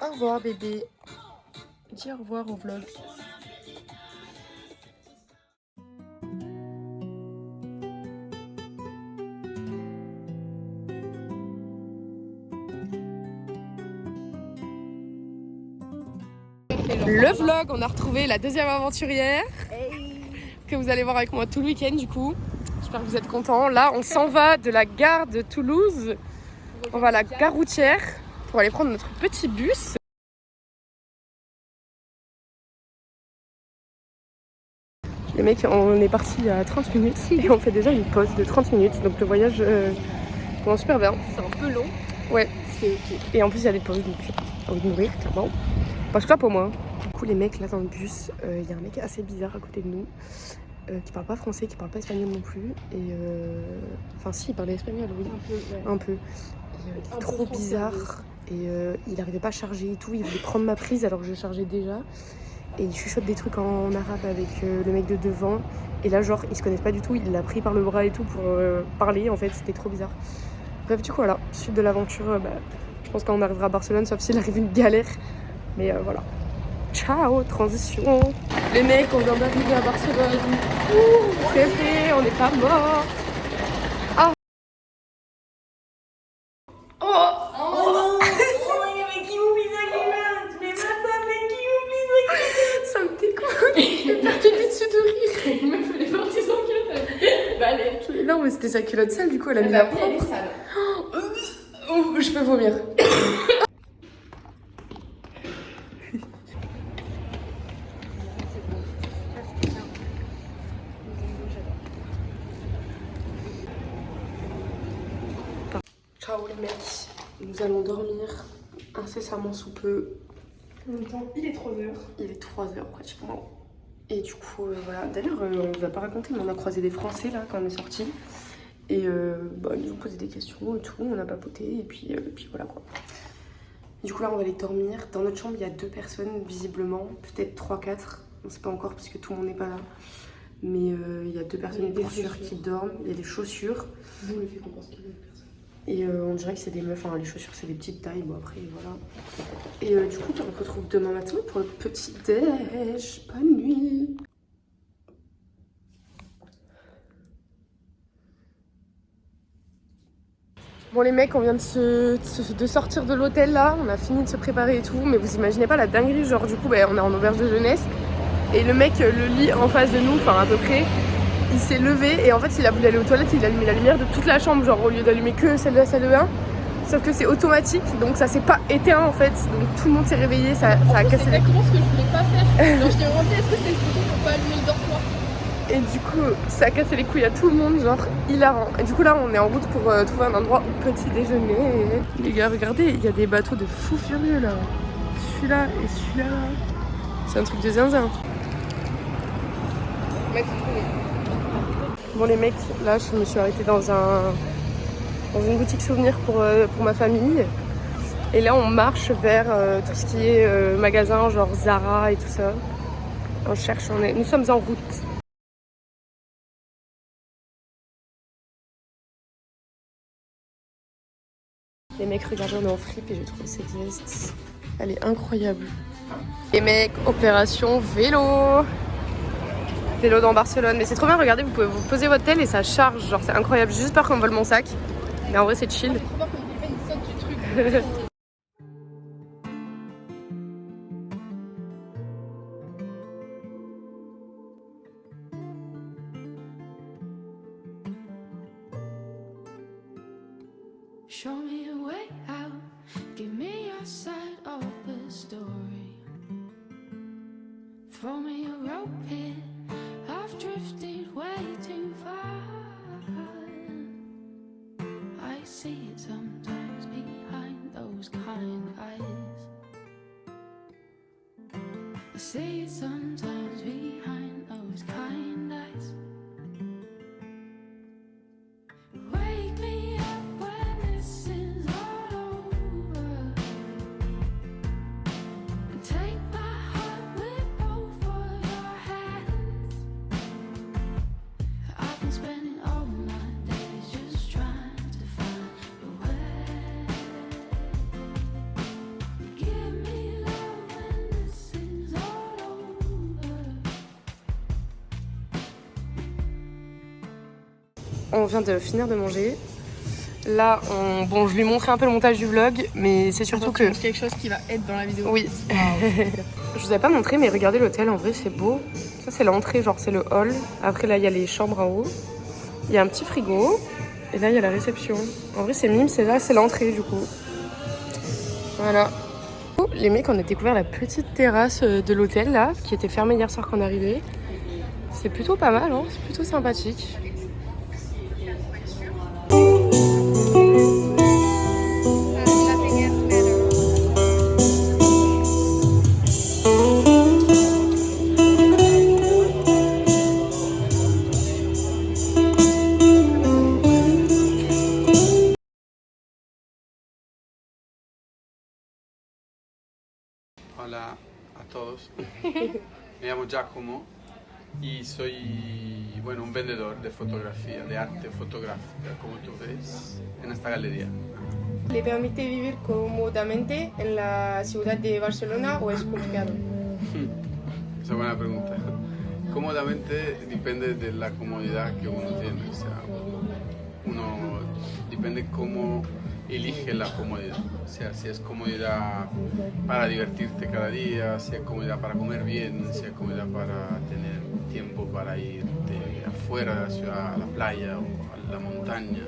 Au revoir bébé. Dis au revoir au vlog. Le vlog, on a retrouvé la deuxième aventurière que vous allez voir avec moi tout le week-end du coup. J'espère que vous êtes contents. Là, on s'en va de la gare de Toulouse. On va à la gare routière pour aller prendre notre petit bus. Les mecs, on est parti à 30 minutes et on fait déjà une pause de 30 minutes. Donc le voyage commence super bien. C'est un peu long. Ouais, c'est ok. Et en plus, il y a des pauses, donc j'ai pas envie de mourir, clairement. Pas que ça pour moi. Du coup, les mecs, là dans le bus, il y a un mec assez bizarre à côté de nous qui parle pas français, qui parle pas espagnol non plus. Et enfin, si, il parlait espagnol, oui. Un peu, ouais. Un peu. Et, il est trop bizarre. Et il arrivait pas à charger et tout. Il voulait prendre ma prise alors que je chargeais déjà. Et il chuchote des trucs en arabe avec le mec de devant. Et là, genre, ils se connaissent pas du tout. Il l'a pris par le bras et tout pour parler. En fait, c'était trop bizarre. Bref, du coup, voilà. Suite de l'aventure, je pense qu'on arrivera à Barcelone, sauf s'il arrive une galère. Mais voilà. Ciao, transition. Les mecs, on vient d'arriver à Barcelone. Ouh, c'est fait, on n'est pas mort. Ah. Oh. Ça me dégoûte. J'ai perdu le dessus de rire. Il me fait les parties sans culotte. Bah allez. Non, mais c'était sa culotte sale, du coup, elle a mis la propre. Elle est sale. Oh, je peux vomir. Ciao les mecs, nous allons dormir incessamment sous peu. En même temps, il est 3h. Il est 3h pratiquement. Et du coup, voilà. D'ailleurs, on vous a pas raconté, mais on a croisé des Français là quand on est sortis. Et ils nous ont posé des questions et tout, on a papoté et puis voilà quoi. Du coup là, on va aller dormir. Dans notre chambre, il y a 2 personnes visiblement, peut-être 3-4. On sait pas encore parce que tout le monde n'est pas là. Mais il y a 2 personnes pour sûr qui dorment. Il y a des chaussures. Nous, le fait qu'on pense qu'il y a 2 personnes. Et on dirait que c'est des meufs, enfin les chaussures c'est des petites tailles, bon après voilà. Et du coup on se retrouve demain matin pour le petit déj. Bonne nuit. Bon les mecs, on vient de sortir de l'hôtel là, on a fini de se préparer et tout, mais vous imaginez pas la dinguerie, genre du coup on est en auberge de jeunesse. Et le mec, le lit en face de nous, enfin à peu près, il s'est levé et en fait il a voulu aller aux toilettes, il a allumé la lumière de toute la chambre, genre au lieu d'allumer que celle de la salle de bain. Sauf que c'est automatique, donc ça s'est pas éteint en fait, donc tout le monde s'est réveillé, ça a cassé C'est les couilles. exactement ce que je voulais pas faire. Genre je t'ai demandé est-ce que c'est le bouton pour pas allumer le dortoir. Et du coup ça a cassé les couilles à tout le monde, genre hilarant. Et du coup là on est en route pour trouver un endroit où petit déjeuner. Et... Les gars regardez, il y a des bateaux de fous furieux là. Celui-là et celui-là. C'est un truc de zinzin. Bon les mecs, là je me suis arrêtée dans une boutique souvenir pour ma famille. Et là on marche vers tout ce qui est magasin genre Zara et tout ça. On cherche, nous sommes en route. Les mecs, regardez, on est en fripe et j'ai trouvé cette veste. Elle est incroyable. Les mecs, opération vélo. Vélo dans Barcelone. Mais c'est trop bien, regardez, vous pouvez vous poser votre tel et ça charge. Genre c'est incroyable. J'ai juste peur qu'on vole mon sac. Mais en vrai c'est chill. Trop peur que quelqu'un il saute du truc. Show me a way out, give me your side of the story. Throw me a rope here, I've drifted way too far. I see it sometimes behind those kind eyes. I see it sometimes behind those kind eyes. Wake me up when this is all over. Take my heart with both of your hands. I've been spending all my days just trying to find a way. Give me on vient de finir de manger. Là, bon, je lui ai montré un peu le montage du vlog, mais c'est surtout que... quelque chose qui va être dans la vidéo. Oui. Je vous avais pas montré, mais regardez l'hôtel, en vrai, c'est beau. Ça, c'est l'entrée, genre, c'est le hall. Après, là, il y a les chambres en haut. Il y a un petit frigo. Et là, il y a la réception. En vrai, c'est mime, c'est là, c'est l'entrée, du coup. Voilà. Les mecs, on a découvert la petite terrasse de l'hôtel, là, qui était fermée hier soir quand on est arrivé. C'est plutôt pas mal, hein, c'est plutôt sympathique. Hola a todos, me llamo Giacomo y soy bueno, un vendedor de fotografía, de arte fotográfica, como tú ves en esta galería. ¿Le permite vivir cómodamente en la ciudad de Barcelona o es complicado? Esa es buena pregunta. Cómodamente depende de la comodidad que uno tiene, o sea, uno depende cómo elige la comodidad, o sea, si es comodidad para divertirte cada día, si es comodidad para comer bien, si es comodidad para tener tiempo para irte afuera de la ciudad, a la playa o a la montaña.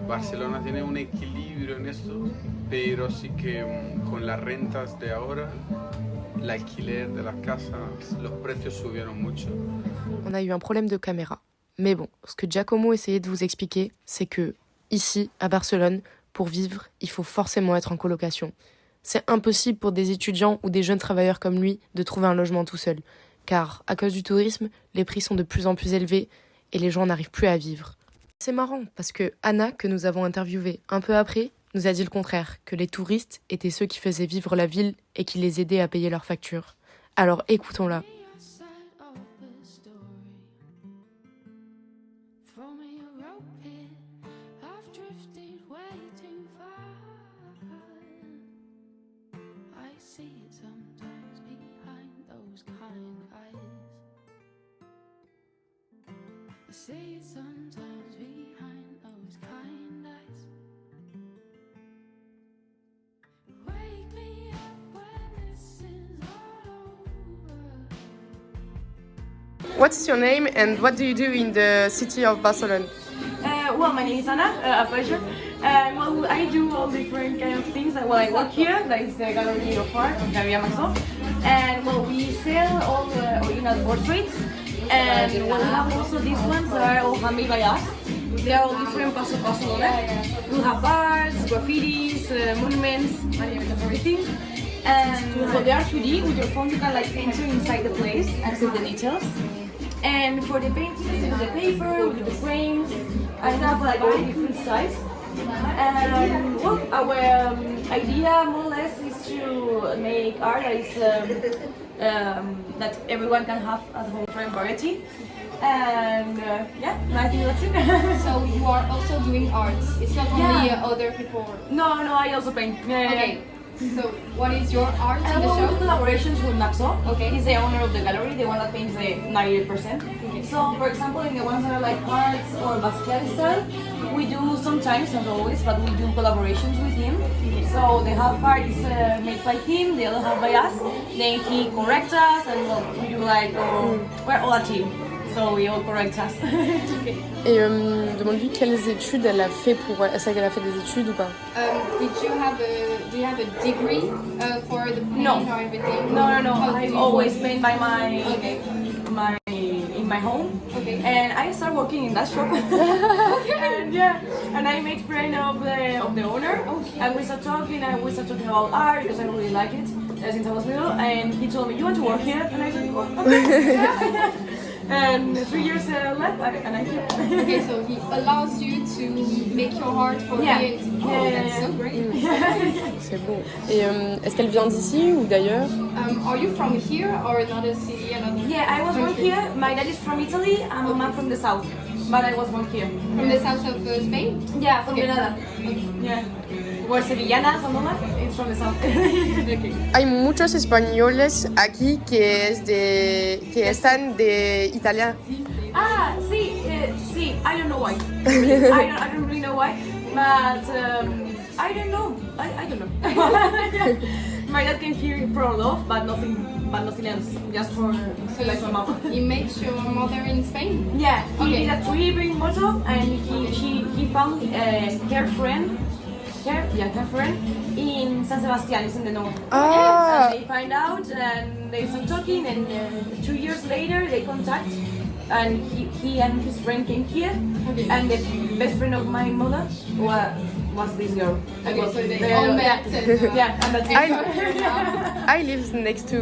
Barcelona tiene un equilibrio en esto, pero sí que con las rentas de ahora, l'alquiler de las casas, los precios subieron mucho. On a eu un problème de caméra. Mais bon, ce que Giacomo essayait de vous expliquer, c'est que ici, à Barcelone, pour vivre, il faut forcément être en colocation. C'est impossible pour des étudiants ou des jeunes travailleurs comme lui de trouver un logement tout seul. Car, à cause du tourisme, les prix sont de plus en plus élevés et les gens n'arrivent plus à vivre. C'est marrant, parce que Anna, que nous avons interviewée un peu après, nous a dit le contraire, que les touristes étaient ceux qui faisaient vivre la ville et qui les aidaient à payer leurs factures. Alors écoutons-la. See it sometimes behind those kind eyes. Wake me up when this is all over. What's your name and what do you do in the city of Barcelona? Well, my name is Anna, a pleasure. And well, I do all different kind of things. Well, I work here, that is the Gallery of Art of Galeria Maxó. And well, we sell all the original portraits. And we have also these ones that are all handmade by us. They are all different parts of Barcelona. We have bars, graffitis, monuments, everything. And well, they are 3D. With your phone, you can like enter inside the place and see the details. And for the paintings, we do the paper, we do the frames. I have like all different styles. And well, our idea more or less is to make art that is that everyone can have at home for variety. And yeah, I think that's it. So you are also doing art. It's not only other people. No, I also paint. Okay. So what is your art in I the will do show? collaborations with Maxó. Okay. He's the owner of the gallery, the one that paints the 98%. Okay. So, for example, in the ones that are like hearts or Basquiat style, we do sometimes, not always, but we do collaborations with him. So the half part is made by him, the other half by us. Then he corrects us, and well, we do like, we're all a team. So we all correct us. Okay. Et demande-lui quelles études elle a fait pour... Est-ce qu'elle a fait des études ou pas? Do you have a degree for the paint No. or everything? No. How do I've you always work? made by my Okay. in my home. Okay. And I started working in that shop. And I made friend of the owner. Okay. And we started talking about art because I really like it since I was little. And he told me, "You want to work here?" And I said, "Oh, okay." And 3 years left, and I kept. Okay, so he allows you to make your art for Yeah. him. Oh, Yeah. that's so great. C'est beau. Et est-ce qu'elle vient d'ici ou d'ailleurs? Are you from here or another city, another Yeah, I was born country? here. My dad is from Italy, and my mom from the south. But I was born here. From the south of Spain? Yeah, from Okay. Granada. Yeah. We're Sevillana, something like that. It's from the south. Okay. Hay muchos españoles aquí que están de Italia. Ah, sí, see, I don't know why. I don't really know why, but I don't know. I don't know. My dad came here for love, but nothing else. Just for like my mom. You met your mother in Spain? Yeah, he Okay. did a trip in Moto, and he found her friend in San Sebastian, it's in the north. Ah, And they find out and they start talking, and 2 years later they contact, and he and his friend came here, Okay. and the best friend of my mother was this girl. Okay, Was so they the- all yeah. met and Yeah, and that's it. I live next to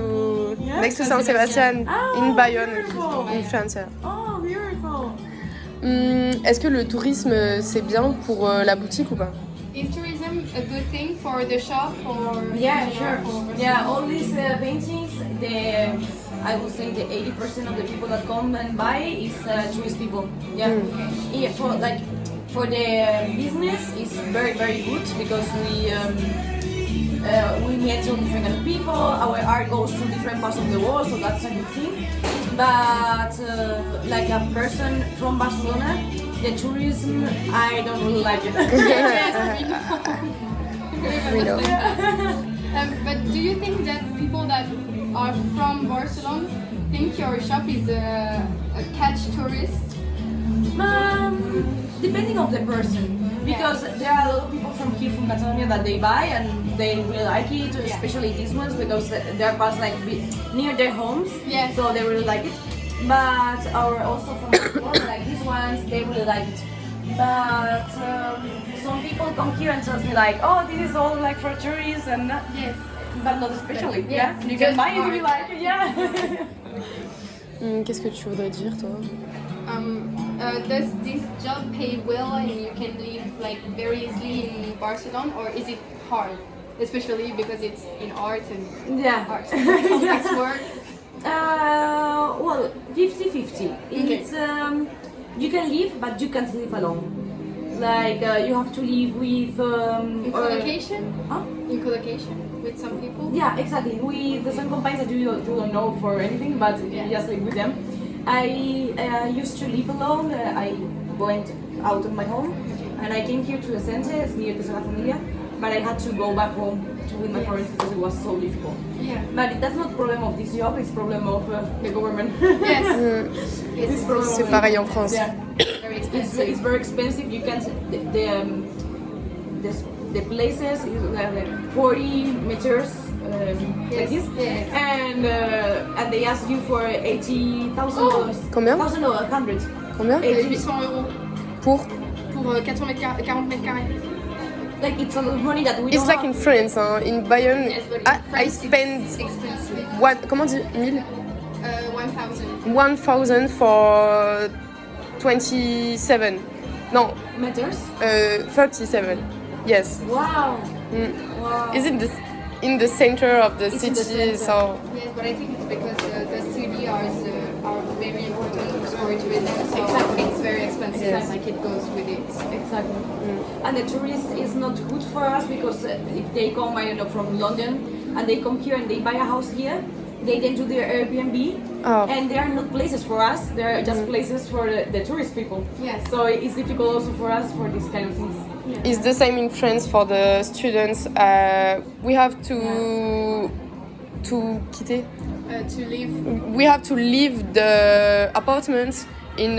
San San Sebastian Ah, in Bayonne, beautiful. in France. Yeah. Oh, beautiful. Est-ce que le tourisme c'est bien pour la boutique ou pas? Is tourism a good thing for the shop or? Yeah, sure. Yeah, all these paintings, I would say the 80% of the people that come and buy is tourist people. Yeah. Yeah, for the business, it's very good because we meet some different kind of people. Our art goes to different parts of the world, so that's a good thing. But like a person from Barcelona, the tourism, I don't really like it. We know. But do you think that people that are from Barcelona think your shop is a catch tourist? Depending on the person, because there are a lot of people from here from Catalonia that they buy and they really like it, especially these ones because they're past like near their homes, Yeah. so they really like it. But also from Barcelona, like these ones, they really like it. But some people come here and tell me like, oh, this is all like for tourists and Yes. but not especially. Yeah. Yeah, you can Just buy it if you art. like it. Yeah. Qu'est-ce que tu voudrais dire toi? Does this job pay well and you can live like very easily in Barcelona, or is it hard, especially because it's in art and Yeah. art complex work? Well, 50-50. Okay. It's you can live, but you can't live alone. Like you have to live with In co-location? Huh? In co-location with some people? Yeah, exactly. With some companies that you don't know for anything, but Yeah. you just live with them. I used to live alone. I went out of my home, and I came here to the center, it's near to Sagrada Familia. But I had to go back home to with my parents because it was so difficult. Yeah. But that's not problem of this job; it's problem of the government. Yes. It's problem C'est of- pareil en France. Yeah. Very It's expensive. very expensive. You can't the places is like 40 meters like this, and they ask you for $80,000. Combien? $1,000. Combien? 800 euros Pour? pour 40 mètres carrés. Like it's a lot of money that we It's don't like have. in France, hein. In Bayonne, Yes, but in I France spend it's expensive. comment on dit 1000? 1,000. 1000 for 27. No, meters. 37. Yes. Wow. Mm. Wow. Is it in the center of the It's in the city? center. So Yes, but I think it's because the studios are very important for tourism, so Exactly. it's very expensive. Yes. Like it goes with it. Exactly. And the tourist is not good for us because if they come, I don't know, from London and they come here and they buy a house here, they then do their Airbnb, Oh. and they are not places for us. They are just places for the tourist people. Yes. So it's difficult also for us for these kind of things. it's the same in France for the students. We have to quitter. To live. We have to leave the apartments in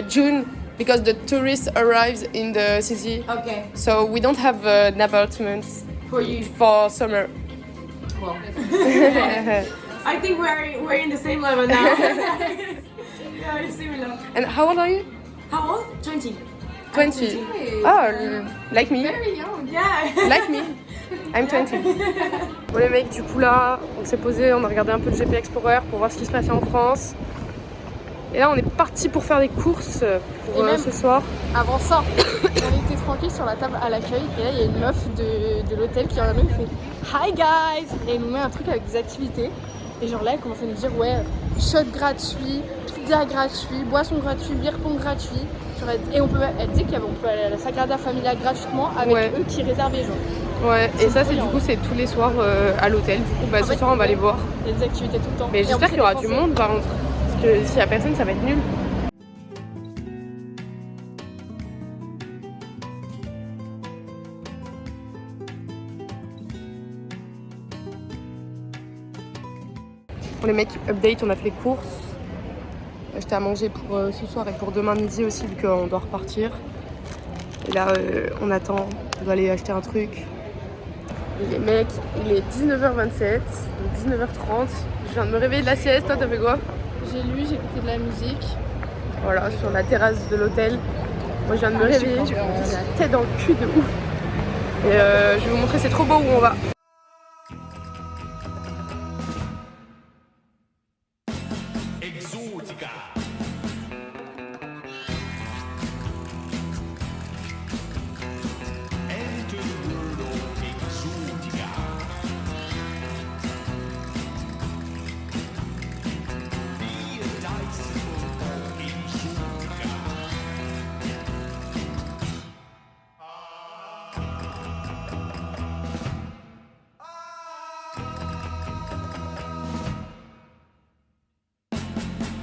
June because the tourists arrives in the city. Okay, So we don't have an apartment for you. for summer. Well, I think we're in the same level now. Yeah, it's similar. And how old are you? How old? 20. 20. Oh, like me. Very young. Yeah. Like me. I'm 20. Bon les mecs, du coup là, on s'est posé, on a regardé un peu le GP Explorer pour voir ce qui se passait en France. Et là, on est parti pour faire des courses pour Et même- ce soir. Avant ça, on était tranquille sur la table à l'accueil et là il y a une meuf de l'hôtel qui vient à nous et fait Hi guys! Et elle nous met un truc avec des activités. Et genre là elle commence à nous dire ouais, shot gratuit, pizza gratuit, boisson gratuit, beer pong gratuit. Genre, et elle dit qu'on peut aller à la Sagrada Familia gratuitement avec Ouais. eux qui réservaient genre. Ouais, et ça c'est du brillant. coup c'est tous les soirs à l'hôtel. Du coup bah, En ce fait, soir on va les voir. Il y a des activités tout le temps. Mais Et en j'espère plus, qu'il y aura c'est du des Français. monde par contre. Parce que s'il y a personne ça va être nul. Pour les mecs, update, on a fait les courses. Acheté à manger pour ce soir et pour demain midi aussi, vu qu'on doit repartir. Et là, on attend, on doit aller acheter un truc. Et les mecs, il est 19h27, donc 19h30. Je viens de me réveiller de la sieste, toi t'as fait quoi? J'ai lu, j'ai écouté de la musique. Voilà, sur la terrasse de l'hôtel. Moi je viens de me réveiller, j'ai la tête dans le cul de ouf. Et je vais vous montrer, c'est trop beau où on va.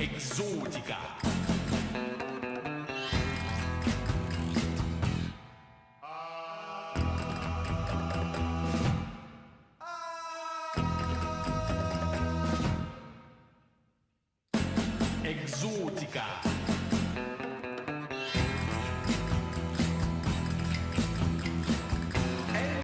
Exotica. Exotica.